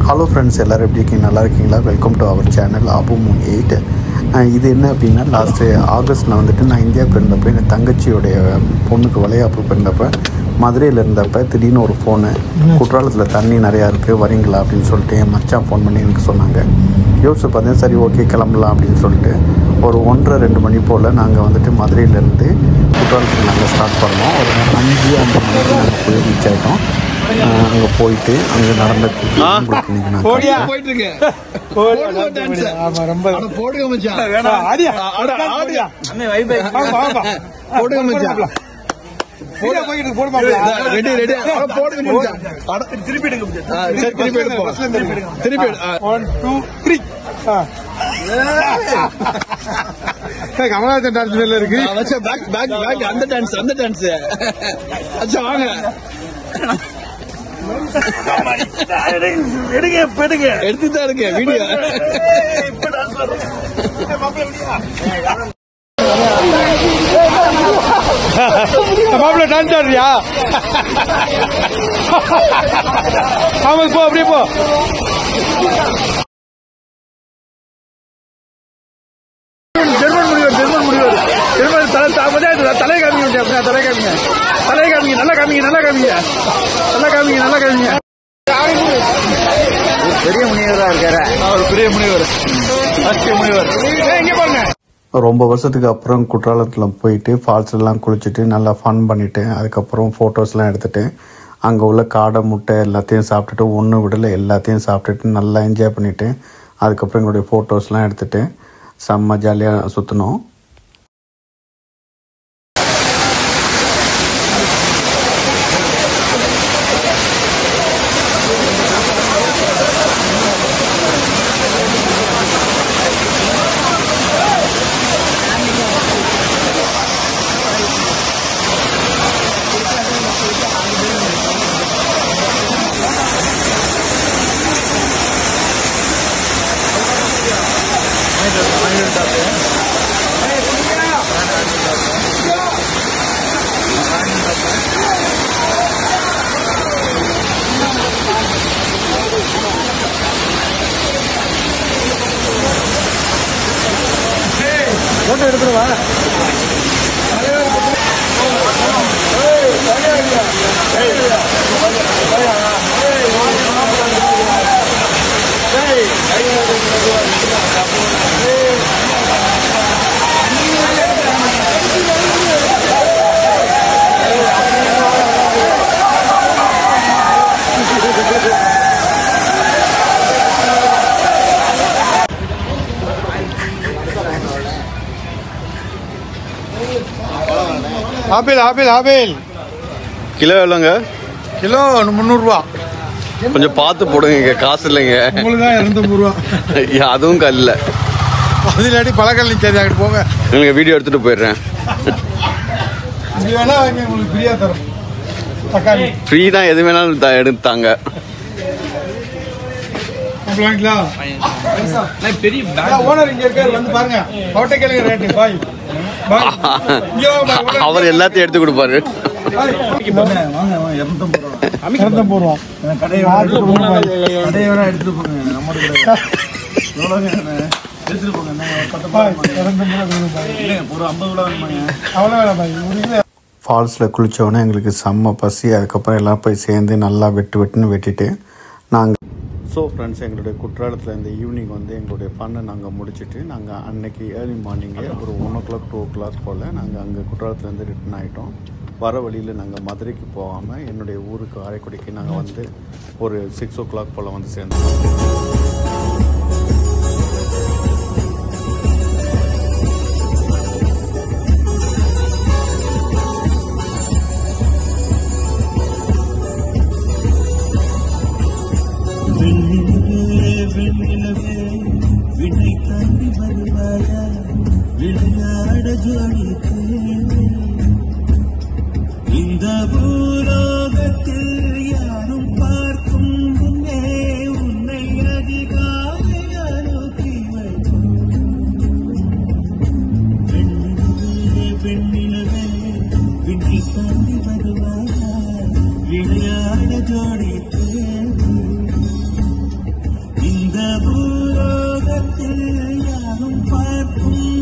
Hello friends, எல்லோரும் எப்படி இருக்கீங்க? நல்லா இருக்கீங்களா? வெல்கம் டு அவர் சேனல் ஆபு மூன் 8. இது என்ன அப்படின்னா, லாஸ்ட்டு ஆகஸ்ட்டில் வந்துட்டு நான் இந்தியாவுக்கு இருந்தப்போ என் தங்கச்சியோடைய பொண்ணுக்கு வளையாப்பு பிறந்தப்போ மதுரையில் இருந்தப்போ திடீர்னு ஒரு ஃபோனு, குற்றாலத்தில் தண்ணி நிறையா இருக்குது வரீங்களா அப்படின்னு சொல்லிட்டு என் மச்சான் ஃபோன் பண்ணி எனக்கு சொன்னாங்க. யோசிச்சு பார்த்தேன், சரி ஓகே கிளம்பலாம் அப்படின்னு சொல்லிட்டு ஒரு 1:30-2 மணி போல் நாங்கள் வந்துட்டு மதுரையிலேருந்து குற்றாலத்துக்கு நாங்கள் ஸ்டார்ட் பண்ணோம். ஒரு 5-5 மணிக்கு நாங்கள் போய் ரீச் ஆகிட்டோம். அங்கே போயிட்டு அங்கே நடந்த கமலாசன் டான்ஸ் மேல இருக்கு. அந்த டான்ஸ் வாங்க எடுத்துதான் இருக்கு வீடியோ. மாப்பிள்ள டான்ஸ் ஆடுறியா? ஆமா, போ அப்படியே போ. ஜெர்மன் முடிவர் தலை காமிங்க, தலை காமிங்க, நல்லா காமிங்க. பெரிய முனிவரா இருக்காரு அவர், பெரிய முனிவர். இங்க பாருங்க. ரொம்ப வருஷத்துக்கு அப்புறம் குற்றாலத்தில் போயிட்டு ஃபால்ஸ்லாம் குளிச்சுட்டு நல்லா ஃபன் பண்ணிவிட்டு அதுக்கப்புறம் ஃபோட்டோஸ்லாம் எடுத்துகிட்டு அங்கே உள்ள காடை முட்டை எல்லாத்தையும் சாப்பிட்டுட்டு ஒன்று விடலை எல்லாத்தையும் சாப்பிட்டுட்டு நல்லா என்ஜாய் பண்ணிவிட்டு அதுக்கப்புறம் எங்களுடைய ஃபோட்டோஸ்லாம் எடுத்துகிட்டு செம்ம ஜாலியாக சுற்றினோம். போட்டோ எடுத்துருவா. ஆப்பிள் கிலோ எவ்வளோங்க? கிலோ 300 ரூபா. கொஞ்சம் பார்த்து போடுங்க, காசு இல்லைங்க. உங்களுக்கு தான் 250 ரூபா. அதுவும் கல்ல, அது இல்லாட்டி பழக்கல் சரி அங்கிட்டு போங்க. எனக்கு வீடியோ எடுத்துட்டு போயிடுறேன். இது வேணா உங்களுக்கு ஃப்ரீயா தரும். தக்காளி ஃப்ரீ தான், எது வேணாலும் எடுத்தாங்க. ஓனர் இங்க இருக்காரு, வந்து பாருங்க. அவட்ட கேளுங்க ரேட்டு. பாய் அவர் எல்லாத்தையும் எடுத்து கொடுப்பாரு. ஃபால்ஸில் குளித்தோடனே எங்களுக்கு செம்ம பசி. அதுக்கப்புறம் எல்லாம் போய் சேர்ந்து நல்லா வெட்டுன்னு வெட்டிட்டு நாங்கள் ஃப்ரெண்ட்ஸ் எங்களுடைய குற்றாலத்தில் இந்த ஈவினிங் வந்து எங்களுடைய ஃபன்னை நாங்கள் முடிச்சுட்டு நாங்கள் அன்னைக்கு ஏர்லி மார்னிங்கே ஒரு 1 o'clock 2 o'clock போல் நாங்கள் அங்கே குற்றாலத்துலேருந்து ரிட்டர்ன் ஆகிட்டோம். வர வழியில் நாங்கள் மதுரைக்கு போகாமல் என்னுடைய ஊருக்கு காரைக்குடிக்கு நாங்கள் வந்து ஒரு 6 o'clock போல் வந்து சேர்ந்தோம். இந்த பூலோகத்தில் யாரும் பார்க்கும் முன்னே உன்னை அதிகாலை அனுப்பி பெண்ணிலவே விண்ணை தாண்டி வருவாயா விளையாட ஜோடித்து பார்க்கும்